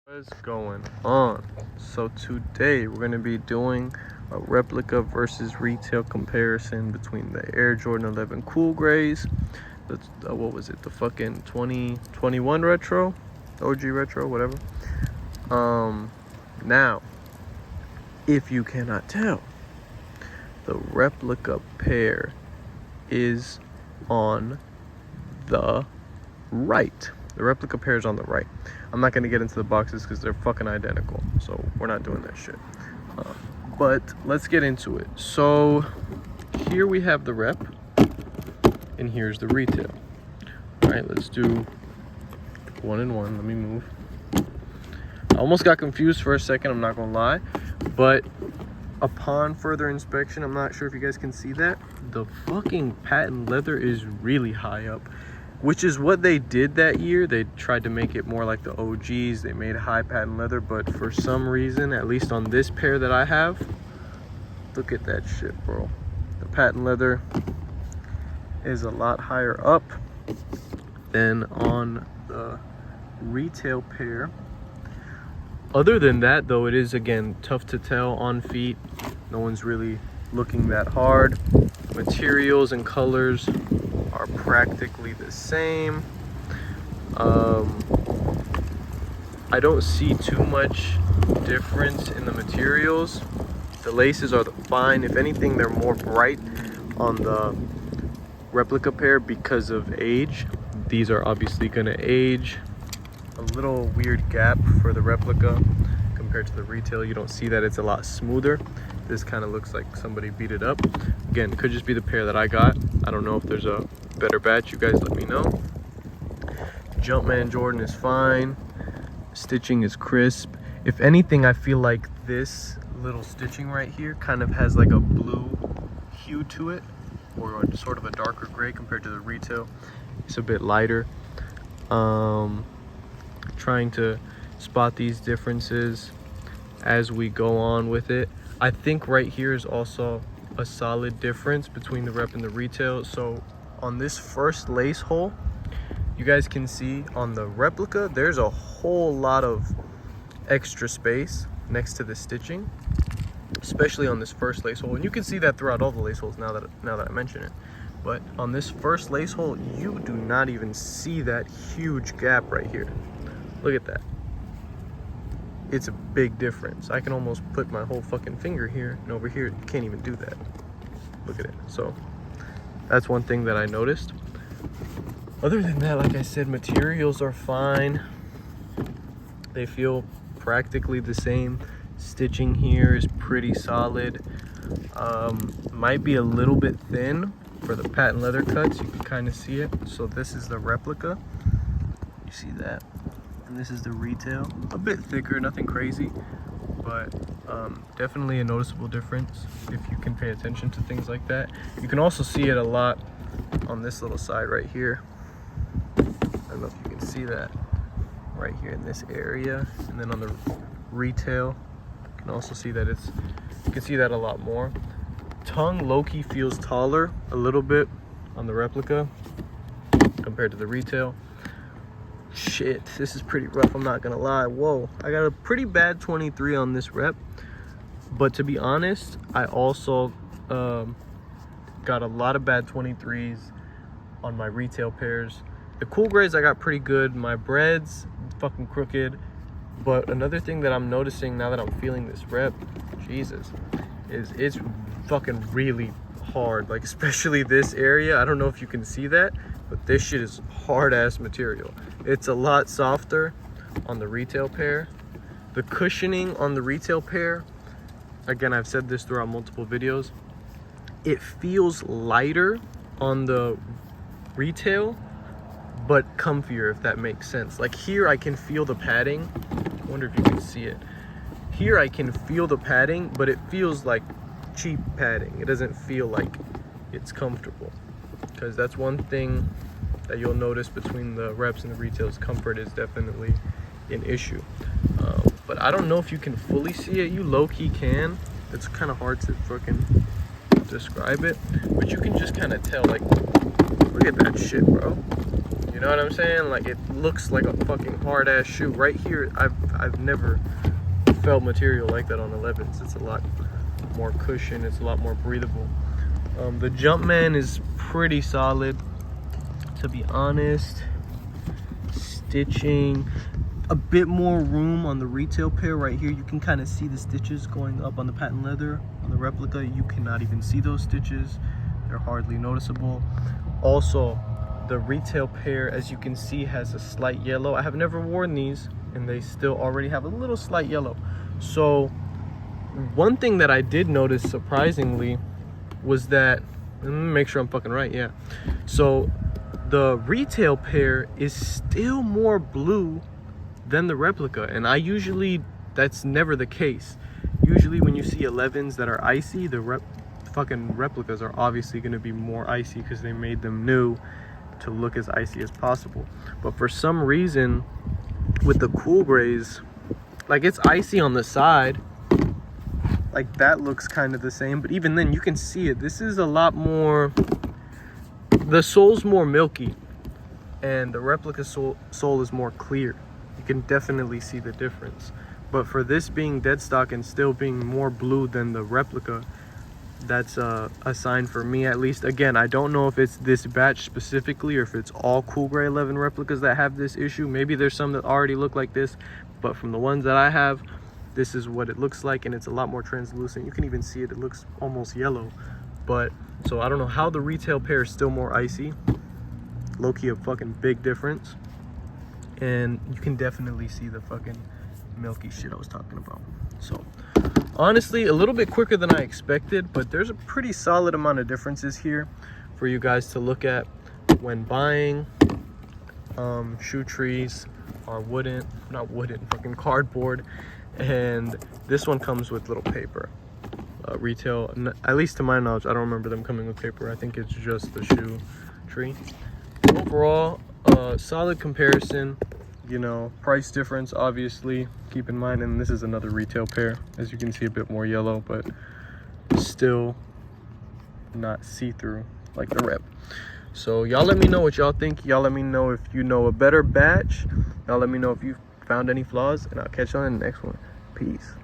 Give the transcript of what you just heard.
What's going on? So today we're going to be doing a replica versus retail comparison between the Air Jordan 11 Cool Grays, what was it, the fucking 2021 retro, OG retro, whatever. Now, if you cannot tell, the replica pair is on the right. The replica pair is on the right. I'm not going to get into the boxes because they're fucking identical, so we're not doing that shit. But let's get into it. So here we have the rep, and here's the retail. All right, let's do one and one. Let me move. I almost got confused for a second, I'm not going to lie, but upon further inspection, I'm not sure if you guys can see that, the fucking patent leather is really high up, which is what they did that year. They tried to make it more like the OGs. They made high patent leather, but for some reason, at least on this pair that I have, look at that shit, bro. The patent leather is a lot higher up than on the retail pair. Other than that, though, it is, again, tough to tell on feet. No one's really looking that hard. Materials and colors are practically the same. I don't see too much difference in the materials. The laces are fine. If anything, they're more bright on the replica pair because of age. These are obviously going to age. A little weird gap for the replica compared to the retail. You don't see that. It's a lot smoother. This kind of looks like somebody beat it up. Again, it could just be the pair that I got. I don't know if there's a better batch. You guys let me know. Jumpman Jordan is fine. Stitching is crisp. If anything, I feel like this little stitching right here kind of has like a blue hue to it, or sort of a darker gray compared to the retail. It's a bit lighter. Trying to spot these differences as we go on with it. I think right here is also a solid difference between the rep and the retail. So on this first lace hole, you guys can see on the replica there's a whole lot of extra space next to the stitching, especially on this first lace hole, and you can see that throughout all the lace holes now that I mention it. But on this first lace hole, you do not even see that huge gap right here. Look at that. It's a big difference. I can almost put my whole fucking finger here, and over here, you can't even do that. Look at it. So that's one thing that I noticed. Other than that, like I said, materials are fine. They feel practically the same. Stitching here is pretty solid. Might be a little bit thin for the patent leather cuts. You can kind of see it. So this is the replica. You see that? And this is the retail. A bit thicker, nothing crazy, but definitely a noticeable difference if you can pay attention to things like that. You can also see it a lot on this little side right here. I don't know if you can see that right here in this area. And then on the retail, you can also see that you can see that a lot more. Tongue low-key feels taller a little bit on the replica compared to the retail. Shit, this is pretty rough, I'm not gonna lie. Whoa, I got a pretty bad 23 on this rep, but to be honest, I also got a lot of bad 23s on my retail pairs. The Cool Grays I got pretty good. My breads fucking crooked. But another thing that I'm noticing now that I'm feeling this rep, Jesus, is it's fucking really hard. Like, especially this area. I don't know if you can see that, but this shit is hard ass material. It's a lot softer on the retail pair. The cushioning on the retail pair, again, I've said this throughout multiple videos, it feels lighter on the retail, but comfier, if that makes sense. Like here I can feel the padding. I wonder if you can see it. Here I can feel the padding, but it feels like cheap padding. It doesn't feel like it's comfortable, because that's one thing that you'll notice between the reps and the retails. Comfort is definitely an issue. But I don't know if you can fully see it. You low-key can. It's kind of hard to fucking describe it, but you can just kind of tell. Like, look at that shit, bro. You know what I'm saying? Like, it looks like a fucking hard ass shoe. Right here, I've never felt material like that on 11s. It's a lot more cushion, it's a lot more breathable. The Jumpman is pretty solid, to be honest. Stitching, a bit more room on the retail pair right here. You can kind of see the stitches going up on the patent leather. On the replica, you cannot even see those stitches. They're hardly noticeable. Also, the retail pair, as you can see, has a slight yellow. I have never worn these, and they still already have a little slight yellow. So one thing that I did notice, surprisingly, was that, let me make sure I'm fucking right, yeah. So the retail pair is still more blue than the replica, and that's never the case. Usually when you see 11s that are icy, the fucking replicas are obviously going to be more icy because they made them new to look as icy as possible. But for some reason with the cool grays, like, it's icy on the side, like that looks kind of the same, but even then you can see it. This is a lot more, the sole's more milky, and the replica sole is more clear. You can definitely see the difference. But for this being dead stock and still being more blue than the replica, that's a sign for me, at least. Again, I don't know if it's this batch specifically or if it's all cool gray 11 replicas that have this issue. Maybe there's some that already look like this, but from the ones that I have, this is what it looks like, and it's a lot more translucent. You can even see it, it looks almost yellow. But so I don't know how the retail pair is still more icy. Low-key a fucking big difference, and you can definitely see the fucking milky shit I was talking about. So honestly, a little bit quicker than I expected, but there's a pretty solid amount of differences here for you guys to look at when buying. Shoe trees are fucking cardboard, and this one comes with little paper. Retail, at least to my knowledge, I don't remember them coming with paper. I think it's just the shoe tree. Overall, solid comparison. You know, price difference, obviously, keep in mind. And this is another retail pair, as you can see, a bit more yellow, but still not see-through like the rep. So y'all let me know what y'all think. Y'all let me know if you know a better batch. Y'all let me know if you found any flaws, and I'll catch you on the next one. Peace.